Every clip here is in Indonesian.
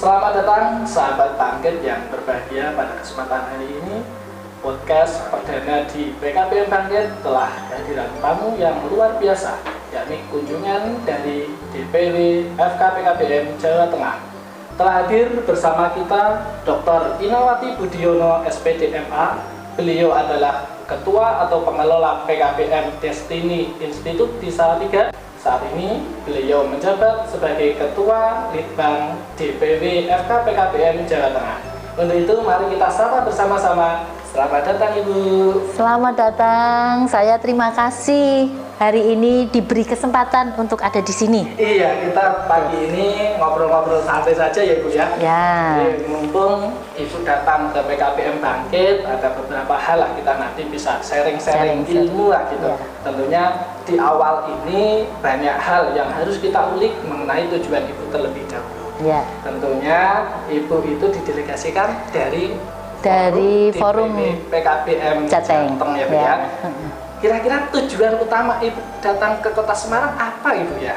Selamat datang sahabat Bangkit yang berbahagia. Pada kesempatan hari ini podcast perdana di PKBM Bangkit telah kehadiran tamu yang luar biasa, yakni kunjungan dari DPW FK PKBM Jawa Tengah. Telah hadir bersama kita Dr. Inawati Budiono SPD MA. Beliau adalah Ketua atau Pengelola PKBM Destiny Institute di Salatiga. Saat ini beliau menjabat sebagai Ketua Litbang DPW FK PKBM Jawa Tengah. Untuk itu mari kita sapa bersama-sama. Selamat datang Ibu. Selamat datang. Saya terima kasih hari ini diberi kesempatan untuk ada di sini. Iya, kita pagi ini ngobrol-ngobrol santai saja ya Bu ya. Ya. Jadi, mumpung Ibu datang ke PKBM Bangkit, ada beberapa hal lah kita nanti bisa sharing-sharing ilmu lah gitu. Ya. Tentunya di awal ini banyak hal yang harus kita ulik mengenai tujuan Ibu terlebih dahulu. Ya. Tentunya Ibu itu didelegasikan dari forum PKBM Jateng ya Bu ya. Kira-kira tujuan utama Ibu datang ke Kota Semarang apa Ibu ya?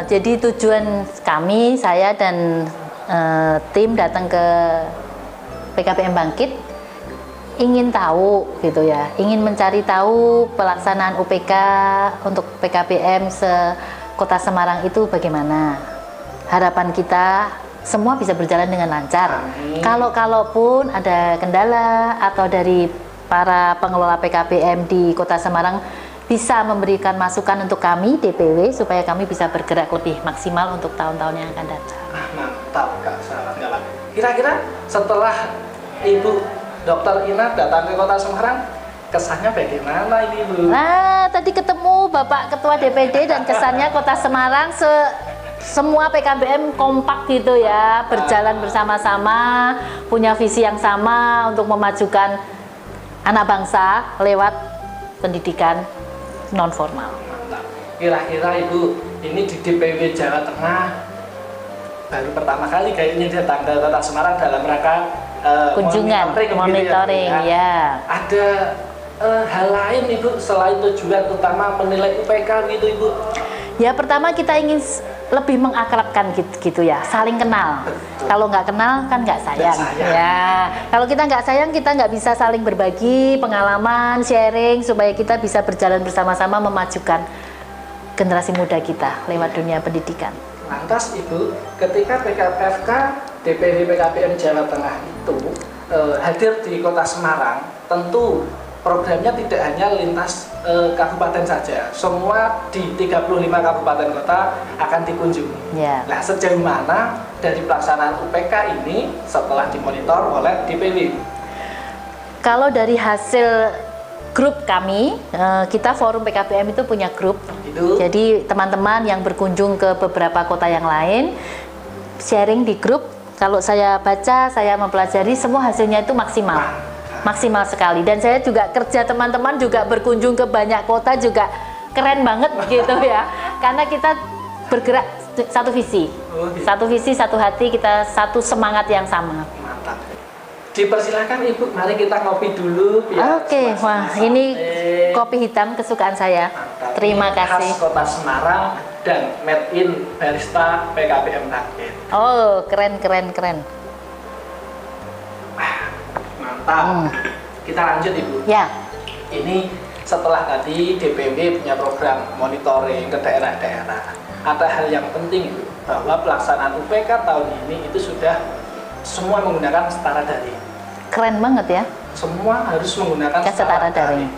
Jadi tujuan kami, saya dan tim datang ke PKBM Bangkit ingin tahu gitu ya, ingin mencari tahu pelaksanaan UPK untuk PKBM Kota Semarang itu bagaimana. Harapan kita semua bisa berjalan dengan lancar. Kalaupun ada kendala atau dari para pengelola PKBM di Kota Semarang bisa memberikan masukan untuk kami DPW supaya kami bisa bergerak lebih maksimal untuk tahun-tahun yang akan datang. Mantap Kak, sangat galak. Kira-kira setelah Ibu Dr. Ina datang ke Kota Semarang, kesannya bagaimana ini Bu? Tadi ketemu Bapak Ketua DPD dan kesannya Kota Semarang semua PKBM kompak gitu ya, berjalan bersama-sama, punya visi yang sama untuk memajukan anak bangsa lewat pendidikan non formal. Mantap. Kira-kira Ibu ini di DPW Jawa Tengah baru pertama kali kayaknya datang ke Kota Semarang dalam rangka kunjungan, monitoring ya. Ada hal lain Ibu selain tujuan utama menilai UPK gitu Ibu? Ya pertama kita ingin lebih mengakrabkan gitu ya, saling kenal. Kalau nggak kenal kan nggak sayang. Ya, kalau kita nggak sayang kita nggak bisa saling berbagi pengalaman, sharing supaya kita bisa berjalan bersama-sama memajukan generasi muda kita lewat dunia pendidikan. Lantas Ibu, ketika PKFK DPW PKBM Jawa Tengah itu hadir di Kota Semarang, tentu programnya tidak hanya lintas kabupaten saja, semua di 35 kabupaten kota akan dikunjungi. Ya. Nah, sejauh mana dari pelaksanaan UPK ini setelah dimonitor oleh DPW? Kalau dari hasil grup kami, kita forum PKBM itu punya grup. Jadi teman-teman yang berkunjung ke beberapa kota yang lain, sharing di grup. Kalau saya baca, saya mempelajari, semua hasilnya itu maksimal sekali. Dan saya juga kerja teman-teman juga berkunjung ke banyak kota juga keren banget gitu ya, karena kita bergerak satu visi, satu hati, kita satu semangat yang sama. Mantap. Dipersilakan Ibu, mari kita ngopi dulu. Oke, wah ini kopi hitam kesukaan saya. Mantap. Terima kasih. Khas Kota Semarang dan made in barista PKBM Bangkit. Oh, keren. Mantap. Kita lanjut Ibu. Ya. Ini setelah tadi DPW punya program monitoring ke daerah-daerah. Ada hal yang penting Ibu, bahwa pelaksanaan UPK tahun ini itu sudah semua menggunakan setara daring. Keren banget ya. Semua harus menggunakan setara daring.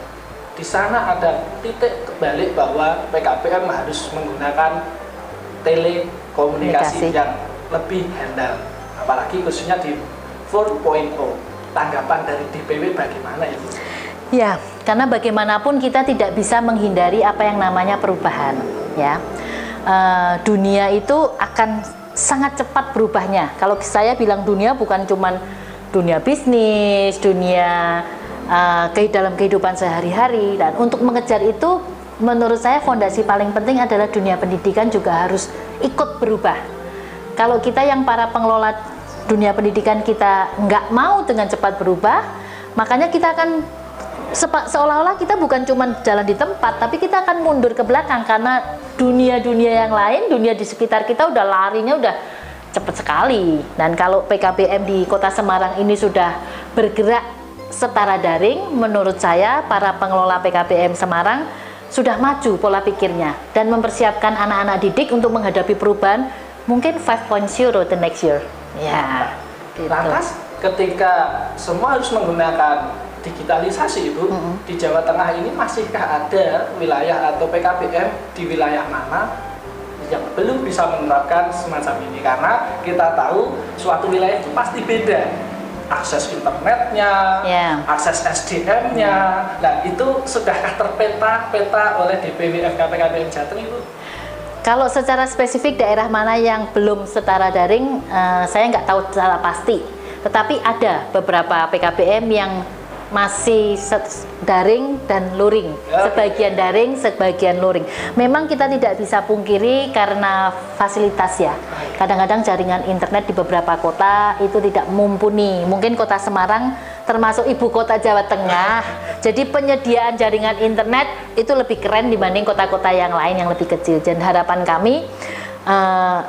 Di sana ada titik kebalik bahwa PKBM harus menggunakan telekomunikasi yang lebih handal. Apalagi khususnya di 4.0. Tanggapan dari DPW bagaimana Ibu? Ya, karena bagaimanapun kita tidak bisa menghindari apa yang namanya perubahan ya. Dunia itu akan sangat cepat berubahnya. Kalau saya bilang dunia bukan cuman dunia bisnis, dunia dalam kehidupan sehari-hari. Dan untuk mengejar itu, menurut saya fondasi paling penting adalah dunia pendidikan juga harus ikut berubah. Kalau kita yang para pengelola dunia pendidikan kita nggak mau dengan cepat berubah, makanya kita akan seolah-olah kita bukan cuma jalan di tempat, tapi kita akan mundur ke belakang karena dunia-dunia yang lain, dunia di sekitar kita udah larinya udah cepat sekali. Dan kalau PKBM di Kota Semarang ini sudah bergerak setara daring, menurut saya para pengelola PKBM Semarang sudah maju pola pikirnya dan mempersiapkan anak-anak didik untuk menghadapi perubahan mungkin 5.0 the next year. Ya. Gitu. Lantas ketika semua harus menggunakan digitalisasi Ibu, di Jawa Tengah ini masihkah ada wilayah atau PKBM di wilayah mana yang belum bisa menerapkan semacam ini? Karena kita tahu suatu wilayah itu pasti beda, akses internetnya, akses SDM-nya. Nah, itu sudahkah terpeta oleh DPW FK PKBM Jateng Ibu? Kalau secara spesifik daerah mana yang belum setara daring, saya nggak tahu secara pasti. Tetapi ada beberapa PKBM yang masih daring dan luring, sebagian daring, sebagian luring. Memang kita tidak bisa pungkiri karena fasilitas ya. Kadang-kadang jaringan internet di beberapa kota itu tidak mumpuni. Mungkin Kota Semarang termasuk ibu kota Jawa Tengah, jadi penyediaan jaringan internet itu lebih keren dibanding kota-kota yang lain yang lebih kecil. Dan harapan kami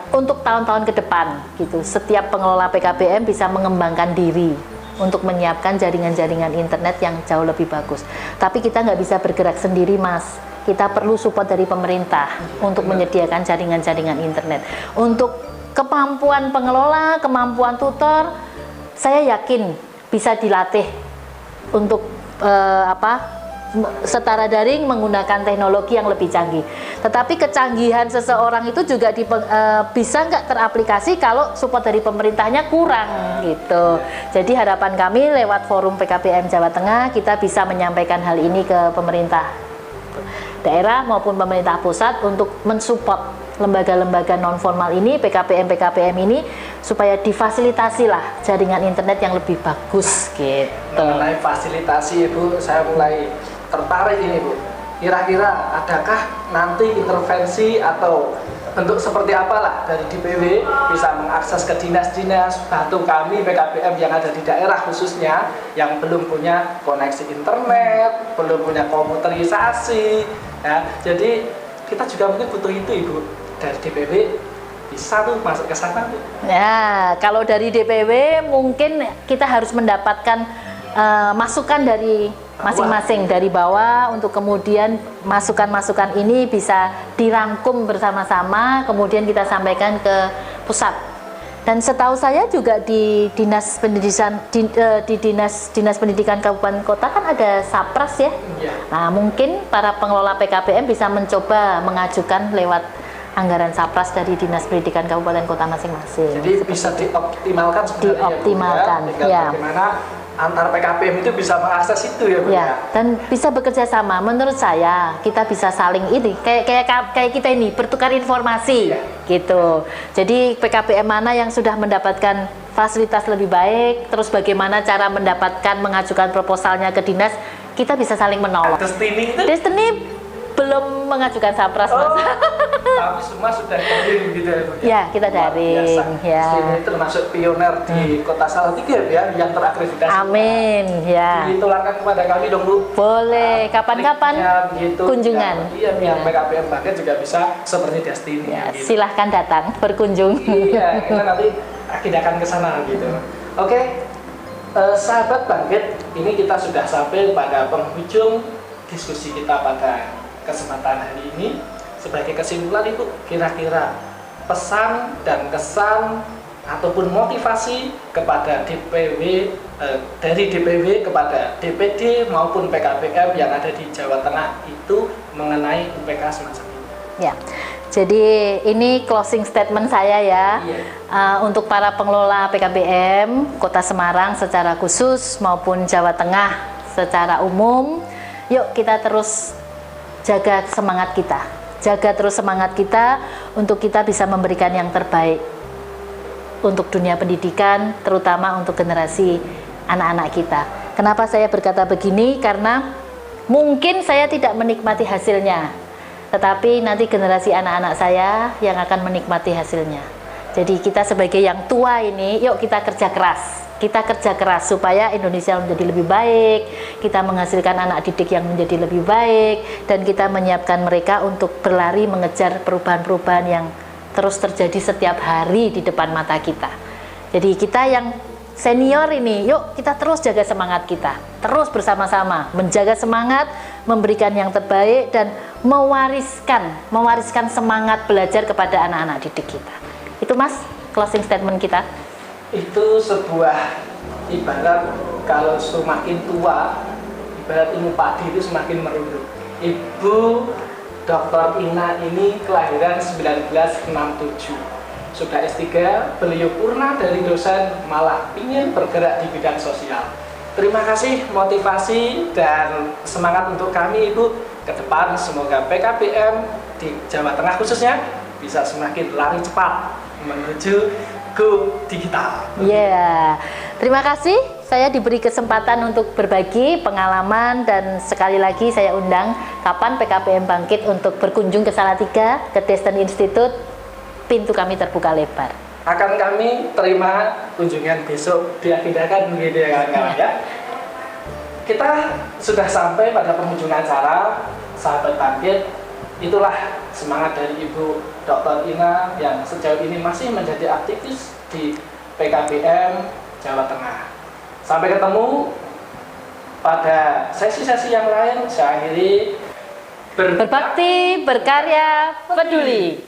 untuk tahun-tahun ke depan, gitu, setiap pengelola PKBM bisa mengembangkan diri untuk menyiapkan jaringan-jaringan internet yang jauh lebih bagus. Tapi kita nggak bisa bergerak sendiri, Mas. Kita perlu support dari pemerintah untuk menyediakan jaringan-jaringan internet. Untuk kemampuan pengelola, kemampuan tutor, saya yakin bisa dilatih untuk setara daring menggunakan teknologi yang lebih canggih. Tetapi kecanggihan seseorang itu juga bisa nggak teraplikasi kalau support dari pemerintahnya kurang gitu. Jadi harapan kami lewat forum PKBM Jawa Tengah kita bisa menyampaikan hal ini ke pemerintah daerah maupun pemerintah pusat untuk mensupport lembaga-lembaga non formal ini, PKBM ini supaya difasilitasi lah jaringan internet yang lebih bagus gitu. Mengenai fasilitasi Ibu, saya mulai tertarik ini Bu. Kira-kira adakah nanti intervensi atau bentuk seperti apalah dari DPW bisa mengakses ke dinas-dinas, bantu kami PKBM yang ada di daerah khususnya yang belum punya koneksi internet, belum punya komputerisasi ya. Jadi kita juga mungkin butuh itu Ibu, dari DPW bisa tuh masuk ke sana tuh. Ya, kalau dari DPW mungkin kita harus mendapatkan masukan dari masing-masing dari bawah untuk kemudian masukan-masukan ini bisa dirangkum bersama-sama kemudian kita sampaikan ke pusat. Dan setahu saya juga di dinas pendidikan di dinas pendidikan kabupaten kota kan ada Sapras ya. Nah, mungkin para pengelola PKBM bisa mencoba mengajukan lewat anggaran Sapras dari dinas pendidikan kabupaten kota masing-masing. Jadi bisa dioptimalkan sebenarnya. Dioptimalkan ya. Bagaimana antar PKBM itu bisa mengakses itu ya Bu ya. Dan bisa bekerja sama. Menurut saya kita bisa saling ini kayak kita ini bertukar informasi gitu. Jadi PKBM mana yang sudah mendapatkan fasilitas lebih baik, terus bagaimana cara mendapatkan mengajukan proposalnya ke dinas, kita bisa saling menolong. Destiny belum mengajukan Sapras, Mas. Tapi semua sudah daring gitu ya Bu. Ya, kita daring. Ya. Ini termasuk pioner di Kota Salatiga ya yang terakreditasi. Amin. Ya. Ditularkan kepada kami dong Bu. Boleh. Kapan-kapan kunjungan. Iya, yang PKBM Bangkit juga bisa seperti Destiny. Ya, gitu. silahkan datang berkunjung. Iya, kita nanti akan ke sana gitu. Oke. Sahabat Bangkit, ini kita sudah sampai pada penghujung diskusi kita pada kesempatan hari ini. Sebagai kesimpulan Ibu, kira-kira pesan dan kesan ataupun motivasi kepada DPW dari DPW kepada DPD maupun PKBM yang ada di Jawa Tengah itu mengenai UPK semacam ini. Ya, jadi ini closing statement saya ya. Untuk para pengelola PKBM Kota Semarang secara khusus maupun Jawa Tengah secara umum, yuk kita terus jaga semangat kita. Jaga terus semangat kita untuk kita bisa memberikan yang terbaik untuk dunia pendidikan, terutama untuk generasi anak-anak kita. Kenapa saya berkata begini? Karena mungkin saya tidak menikmati hasilnya, tetapi nanti generasi anak-anak saya yang akan menikmati hasilnya. Jadi kita sebagai yang tua ini, yuk kita kerja keras. Kita kerja keras supaya Indonesia menjadi lebih baik, kita menghasilkan anak didik yang menjadi lebih baik, dan kita menyiapkan mereka untuk berlari mengejar perubahan-perubahan yang terus terjadi setiap hari di depan mata kita. Jadi kita yang senior ini, yuk kita terus jaga semangat kita, terus bersama-sama menjaga semangat, memberikan yang terbaik dan mewariskan semangat belajar kepada anak-anak didik kita. Itu Mas, closing statement kita. Itu sebuah ibarat kalau semakin tua, ibarat ilmu padi itu semakin merunduk. Ibu Dr. Ina ini kelahiran 1967. Sudah S3, beliau purna dari dosen, malah ingin bergerak di bidang sosial. Terima kasih motivasi dan semangat untuk kami Ibu ke depan. Semoga PKBM di Jawa Tengah khususnya bisa semakin lari cepat menuju go digital. Ya, terima kasih. Saya diberi kesempatan untuk berbagi pengalaman dan sekali lagi saya undang kapan PKBM bangkit untuk berkunjung ke Salatiga, ke Destin Institute. Pintu kami terbuka lebar. Akan kami terima kunjungan besok, diagendakan begitu ya kawan-kawan ya. Kita sudah sampai pada penghujung acara Sahabat Bangkit. Itulah semangat dari Ibu Dr. Ina yang sejauh ini masih menjadi aktivis di PKBM Jawa Tengah. Sampai ketemu pada sesi-sesi yang lain. Saya akhiri berbakti, berkarya, peduli.